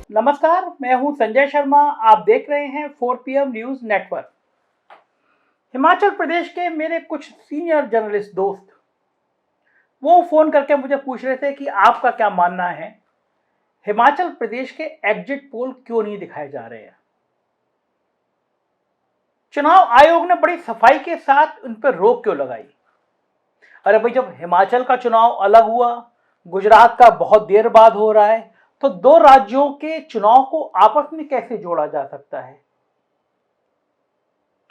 नमस्कार, मैं हूं संजय शर्मा। आप देख रहे हैं 4PM news network. Himachal Pradesh के मेरे कुछ सीनियर जर्नलिस्ट दोस्त वो फोन करके मुझे पूछ रहे थे कि आपका क्या मानना है, हिमाचल प्रदेश के एग्जिट पोल क्यों नहीं दिखाए जा रहे हैं। चुनाव आयोग ने बड़ी सफाई के साथ उन पर रोक क्यों लगाई। अरे भाई, जब हिमाचल का चुनाव अलग हुआ, गुजरात का बहुत देर बाद हो रहा है, तो दो राज्यों के चुनाव को आपस में कैसे जोड़ा जा सकता है।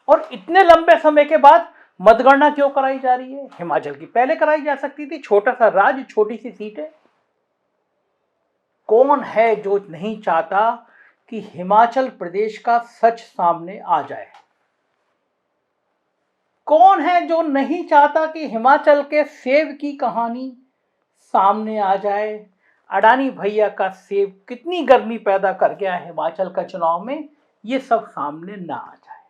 और इतने लंबे समय के बाद मतगणना क्यों कराई जा रही है। हिमाचल की पहले कराई जा सकती थी, छोटा सा राज्य, छोटी सी सीट है। कौन है जो नहीं चाहता कि हिमाचल प्रदेश का सच सामने आ जाए। कौन है जो नहीं चाहता कि हिमाचल के सेब की कहानी सामने आ जाए। अडानी भैया का सेब कितनी गर्मी पैदा कर गया हिमाचल का चुनाव में, ये सब सामने ना आ जाए।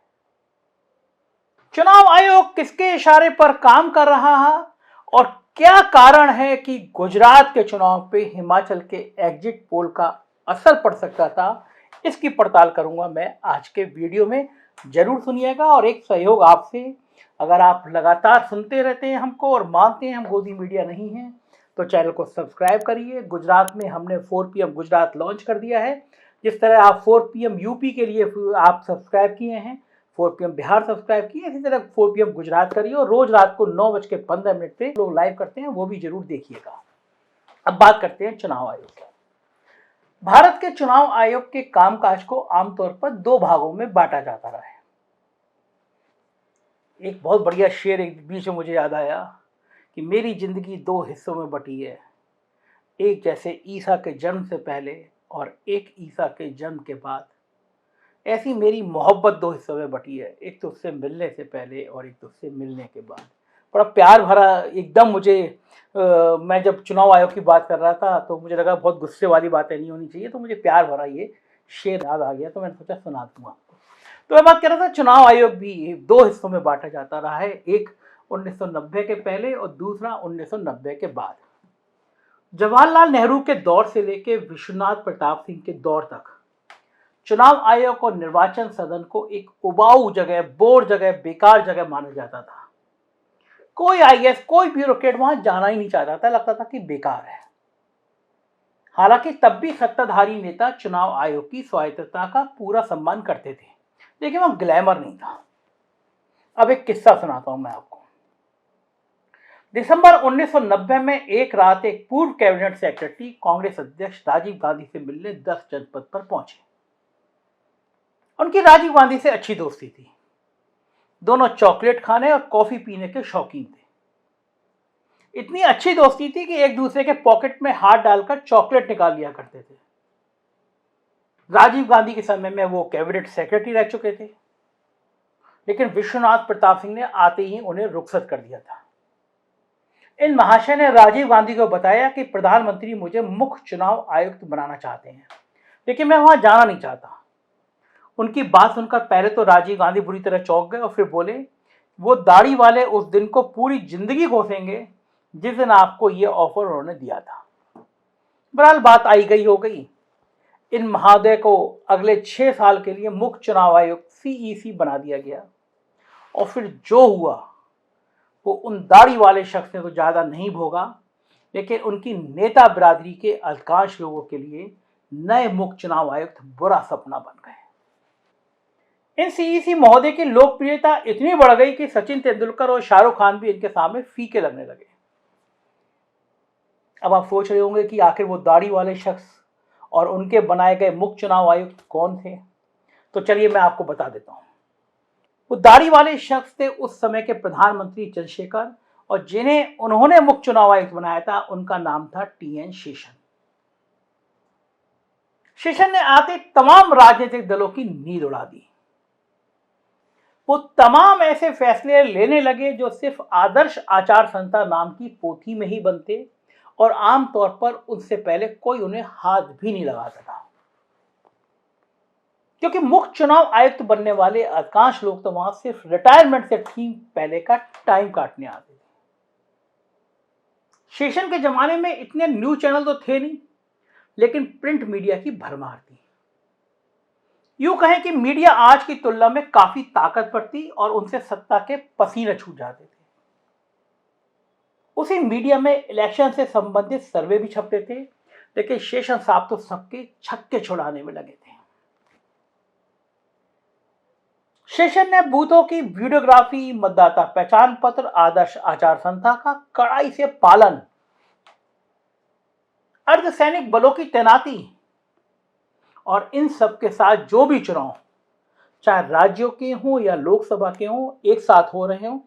चुनाव आयोग किसके इशारे पर काम कर रहा है और क्या कारण है कि गुजरात के चुनाव पे हिमाचल के एग्जिट पोल का असर पड़ सकता था, इसकी पड़ताल करूंगा मैं आज के वीडियो में। जरूर सुनिएगा और एक सहयोग आपसे, अगर आप लगातार सुनते रहते हैं हमको और मानते हैं हम गोदी मीडिया नहीं है, तो चैनल को सब्सक्राइब करिए। गुजरात में हमने 4PM गुजरात लॉन्च कर दिया है। जिस तरह आप 4PM यूपी के लिए आप सब्सक्राइब किए हैं, 4PM बिहार सब्सक्राइब किए, इसी तरह 4PM गुजरात करिए। और रोज रात को 9:15 पे लोग लाइव करते हैं, वो भी जरूर देखिएगा। अब बात करते हैं चुनाव आयोग की। भारत के चुनाव आयोग के कामकाज को आमतौर पर दो भागों में बांटा जाता रहा है। एक बहुत बढ़िया शेर एक बीच में मुझे याद आया कि मेरी जिंदगी दो हिस्सों में बटी है, एक जैसे ईसा के जन्म से पहले और एक ईसा के जन्म के बाद। ऐसी मेरी मोहब्बत दो हिस्सों में बटी है, एक तो उससे मिलने से पहले और एक तो उससे मिलने के बाद। बड़ा प्यार भरा एकदम मुझे मैं जब चुनाव आयोग की बात कर रहा था तो मुझे लगा बहुत गुस्से वाली बातें नहीं होनी चाहिए, तो मुझे प्यार भरा ये शेर याद आ गया, तो मैंने सोचा सुना दूंगा। तो मैं बात कर रहा था, चुनाव आयोग भी दो हिस्सों में बांटा जाता रहा है, एक 1990 के पहले और दूसरा 1990 के बाद। जवाहरलाल नेहरू के दौर से लेकर विश्वनाथ प्रताप सिंह के दौर तक चुनाव आयोग और निर्वाचन सदन को एक उबाऊ जगह, बोर जगह, बेकार जगह माना जाता था। कोई आईएएस, कोई ब्यूरोक्रेट वहां जाना ही नहीं चाहता था, लगता था कि बेकार है। हालांकि तब भी सत्ताधारी नेता चुनाव आयोग की स्वायत्तता का पूरा सम्मान करते थे, लेकिन वह ग्लैमर नहीं था। अब एक किस्सा सुनाता हूं मैं आपको। दिसंबर 1990 में एक रात एक पूर्व कैबिनेट सेक्रेटरी कांग्रेस अध्यक्ष राजीव गांधी से मिलने 10 जनपद पर पहुंचे। उनकी राजीव गांधी से अच्छी दोस्ती थी। दोनों चॉकलेट खाने और कॉफी पीने के शौकीन थे। इतनी अच्छी दोस्ती थी कि एक दूसरे के पॉकेट में हाथ डालकर चॉकलेट निकाल लिया करते थे। राजीव गांधी के समय में वो कैबिनेट सेक्रेटरी रह चुके थे, लेकिन विश्वनाथ प्रताप सिंह ने आते ही उन्हें रुखसत कर दिया था। इन महाशय ने राजीव गांधी को बताया कि प्रधानमंत्री मुझे मुख्य चुनाव आयुक्त बनाना चाहते हैं, लेकिन मैं वहां जाना नहीं चाहता। उनकी बात सुनकर पहले तो राजीव गांधी बुरी तरह चौंक गए और फिर बोले, वो दाढ़ी वाले उस दिन को पूरी जिंदगी कोसेंगे जिस दिन आपको ये ऑफर उन्होंने दिया था। बहरहाल बात आई गई हो गई। इन महोदय को अगले 6 साल के लिए मुख्य चुनाव आयुक्त CEC बना दिया गया। और फिर जो हुआ वो उन दाढ़ी वाले शख्स ने तो ज्यादा नहीं भोगा, लेकिन उनकी नेता बिरादरी के अधिकांश लोगों के लिए नए मुख्य चुनाव आयुक्त बुरा सपना बन गए। इन CEC महोदय की लोकप्रियता इतनी बढ़ गई कि सचिन तेंदुलकर और शाहरुख खान भी इनके सामने फीके लगने लगे। अब आप सोच रहे होंगे कि आखिर वो दाढ़ी वाले शख्स और उनके बनाए गए मुख्य चुनाव आयुक्त कौन थे, तो चलिए मैं आपको बता देता हूं। वो दाढ़ी वाले शख्स थे उस समय के प्रधानमंत्री चंद्रशेखर, और जिन्हें उन्होंने मुख्य चुनाव आयुक्त बनाया था उनका नाम था TN शेषन। शेषन ने आते तमाम राजनीतिक दलों की नींद उड़ा दी। वो तमाम ऐसे फैसले लेने लगे जो सिर्फ आदर्श आचार संहिता नाम की पोथी में ही बनते, और आमतौर पर उससे पहले कोई उन्हें हाथ भी नहीं लगाता था, क्योंकि मुख्य चुनाव आयुक्त बनने वाले अधिकांश लोग तो वहां सिर्फ रिटायरमेंट से ठीक पहले का टाइम काटने आते थे। शेषन के जमाने में इतने न्यूज चैनल तो थे नहीं, लेकिन प्रिंट मीडिया की भरमार थी। यूं कहें कि मीडिया आज की तुलना में काफी ताकतवर थी और उनसे सत्ता के पसीने छूट जाते थे। उसी मीडिया में इलेक्शन से संबंधित सर्वे भी छपते थे, लेकिन शेषन साहब तो सबके छक्के छुड़ाने में लगे थे। शेषन ने बूथों की वीडियोग्राफी, मतदाता पहचान पत्र, आदर्श आचार संहिता का कड़ाई से पालन, अर्धसैनिक बलों की तैनाती और इन सब के साथ जो भी चुनाव, चाहे राज्यों के हों या लोकसभा के हों, एक साथ हो रहे हों,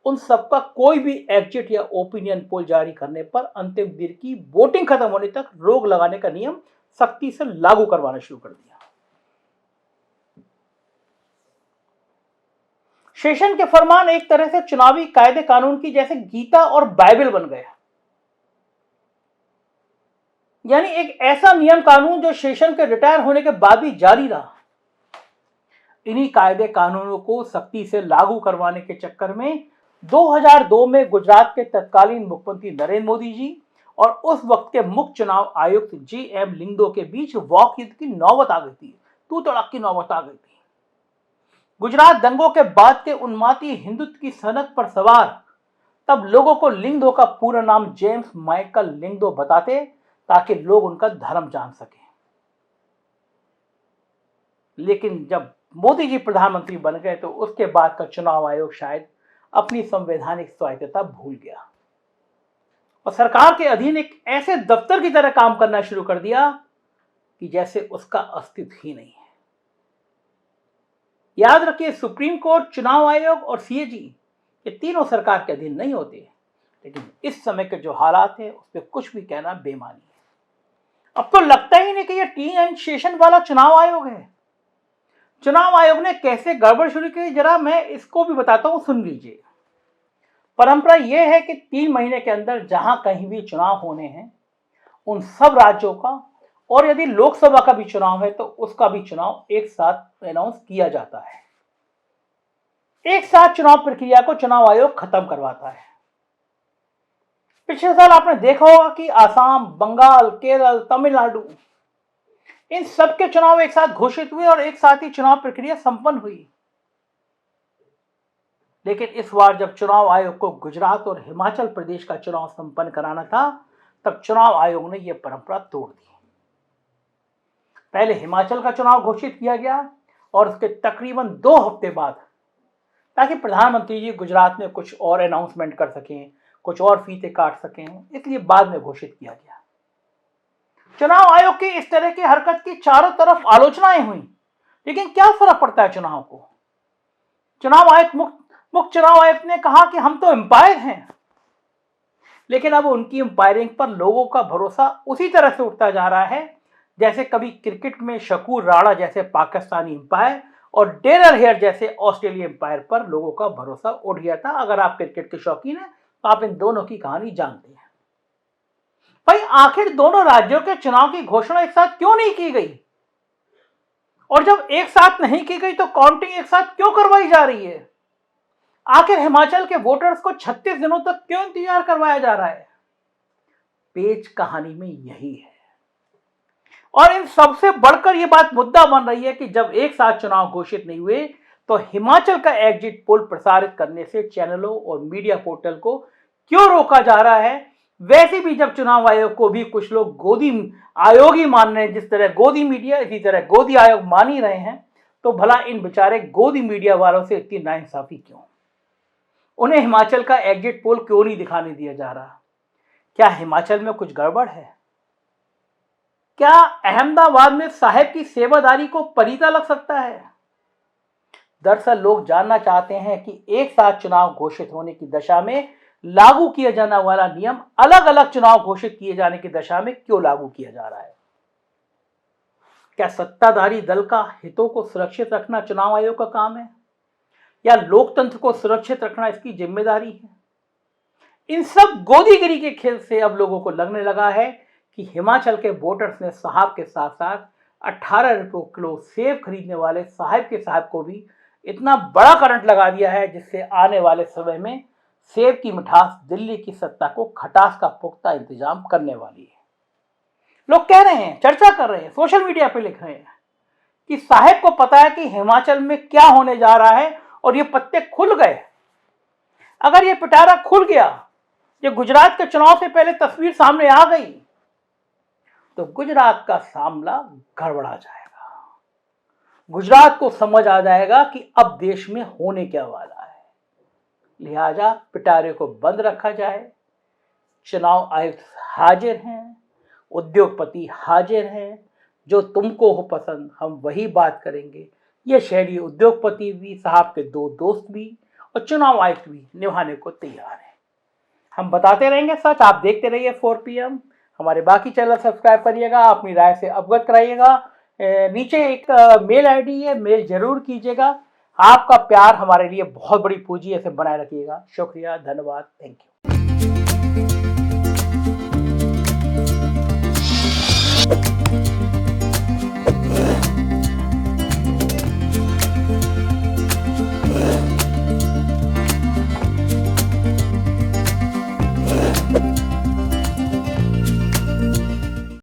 उन सबका कोई भी एग्जिट या ओपिनियन पोल जारी करने पर अंतिम दिन की वोटिंग खत्म होने तक रोक लगाने का नियम सख्ती से लागू करवाना शुरू कर दिया। शेषन के फरमान एक तरह से चुनावी कायदे कानून की जैसे गीता और बाइबल बन गया, यानी एक ऐसा नियम कानून जो शेषन के रिटायर होने के बाद भी जारी रहा। इन्हीं कायदे कानूनों को सख्ती से लागू करवाने के चक्कर में 2002 में गुजरात के तत्कालीन मुख्यमंत्री नरेंद्र मोदी जी और उस वक्त के मुख्य चुनाव आयुक्त जी.एम. लिंगदो के बीच वॉक युद्ध की नौबत आ गई थी, तू तड़ाक की नौबत आ गई थी। गुजरात दंगों के बाद के उन्मादी हिंदुत्व की सनक पर सवार तब लोगों को लिंगदो का पूरा नाम जेम्स माइकल लिंगदो बताते ताकि लोग उनका धर्म जान सके। लेकिन जब मोदी जी प्रधानमंत्री बन गए तो उसके बाद का चुनाव आयोग शायद अपनी संवैधानिक स्वायत्तता भूल गया और सरकार के अधीन एक ऐसे दफ्तर की तरह काम करना शुरू कर दिया कि जैसे उसका अस्तित्व ही नहीं है। याद रखिए, सुप्रीम कोर्ट, चुनाव आयोग और सीएजी ये तीनों सरकार के अधीन नहीं होते, लेकिन इस समय के जो हालात है उस पर कुछ भी कहना बेमानी है। अब तो लगता ही नहीं कि ये टी.एन. शेषन वाला चुनाव आयोग है। चुनाव आयोग ने कैसे गड़बड़ शुरू की, जरा मैं इसको भी बताता हूं, सुन लीजिए। परंपरा यह है कि 3 महीने के अंदर जहां कहीं भी चुनाव होने हैं उन सब राज्यों का, और यदि लोकसभा का भी चुनाव है तो उसका भी चुनाव एक साथ अनाउंस किया जाता है। एक साथ चुनाव प्रक्रिया को चुनाव आयोग खत्म करवाता है। पिछले साल आपने देखा होगा कि आसाम, बंगाल, केरल, तमिलनाडु, इन सबके चुनाव एक साथ घोषित हुए और एक साथ ही चुनाव प्रक्रिया संपन्न हुई। लेकिन इस बार जब चुनाव आयोग को गुजरात और हिमाचल प्रदेश का चुनाव संपन्न कराना था, तब चुनाव आयोग ने यह परंपरा तोड़ दी। पहले हिमाचल का चुनाव घोषित किया गया और उसके तकरीबन 2 हफ्ते बाद, ताकि प्रधानमंत्री जी गुजरात में कुछ और अनाउंसमेंट कर सकें, कुछ और फीते काट सकें, इसलिए बाद में घोषित किया गया। चुनाव आयोग की इस तरह की हरकत की चारों तरफ आलोचनाएं हुई, लेकिन क्या फर्क पड़ता है चुनाव को। चुनाव आयोग मुख्य चुनाव आयुक्त ने कहा कि हम तो एम्पायर हैं, लेकिन अब उनकी एम्पायरिंग पर लोगों का भरोसा उसी तरह से उठता जा रहा है जैसे कभी क्रिकेट में शकूर राणा जैसे पाकिस्तानी एम्पायर और डेरर हेयर जैसे ऑस्ट्रेलिया एम्पायर पर लोगों का भरोसा उठ गया था। अगर आप क्रिकेट के शौकीन हैं तो आप इन दोनों की कहानी जानते हैं। भाई, आखिर दोनों राज्यों के चुनाव की घोषणा एक साथ क्यों नहीं की गई, और जब एक साथ नहीं की गई तो काउंटिंग एक साथ क्यों करवाई जा रही है। आखिर हिमाचल के वोटर्स को 36 दिनों तक क्यों इंतजार करवाया जा रहा है। पेच कहानी में यही है। और इन सबसे बढ़कर यह बात मुद्दा बन रही है कि जब एक साथ चुनाव घोषित नहीं हुए तो हिमाचल का एग्जिट पोल प्रसारित करने से चैनलों और मीडिया पोर्टल को क्यों रोका जा रहा है। वैसे भी जब चुनाव आयोग को भी कुछ लोग गोदी आयोग ही मान रहे हैं, जिस तरह गोदी मीडिया इसी तरह गोदी आयोग मान ही रहे हैं, तो भला इन बेचारे गोदी मीडिया वालों से इतनी नाइंसाफी क्यों। उन्हें हिमाचल का एग्जिट पोल क्यों नहीं दिखाने दिया जा रहा। क्या हिमाचल में कुछ गड़बड़ है? क्या अहमदाबाद में साहब की सेवादारी को परीता लग सकता है? दरअसल लोग जानना चाहते हैं कि एक साथ चुनाव घोषित होने की दशा में लागू किया जाने वाला नियम अलग अलग चुनाव घोषित किए जाने की दशा में क्यों लागू किया जा रहा है। क्या सत्ताधारी दल का हितों को सुरक्षित रखना चुनाव आयोग का काम है, या लोकतंत्र को सुरक्षित रखना इसकी जिम्मेदारी है। इन सब गोदीगिरी के खेल से अब लोगों को लगने लगा है कि हिमाचल के वोटर्स ने साहब के साथ साथ 18 रुपये किलो सेब खरीदने वाले साहब के साहब को भी इतना बड़ा करंट लगा दिया है, जिससे आने वाले समय में सेब की मिठास दिल्ली की सत्ता को खटास का पुख्ता इंतजाम करने वाली है। लोग कह रहे हैं, चर्चा कर रहे हैं, सोशल मीडिया पे लिख रहे हैं कि साहेब को पता है कि हिमाचल में क्या होने जा रहा है और ये पत्ते खुल गए। अगर ये पिटारा खुल गया, ये गुजरात के चुनाव से पहले तस्वीर सामने आ गई, तो गुजरात का मामला गड़बड़ा जाएगा। गुजरात को समझ आ जाएगा कि अब देश में होने क्या वाला है। लिहाजा पिटारे को बंद रखा जाए। चुनाव आयुक्त हाजिर हैं, उद्योगपति हाजिर हैं, जो तुमको हो पसंद हम वही बात करेंगे। ये शहरी उद्योगपति भी, साहब के दो दोस्त भी और चुनाव आयुक्त भी निभाने को तैयार हैं। हम बताते रहेंगे सच। आप देखते रहिए 4 PM। हमारे बाकी चैनल सब्सक्राइब करिएगा, अपनी राय से अवगत कराइएगा। नीचे एक मेल आईडी है, मेल जरूर कीजिएगा। आपका प्यार हमारे लिए बहुत बड़ी पूंजी है, इसे बनाए रखिएगा। शुक्रिया, धन्यवाद, थैंक यू।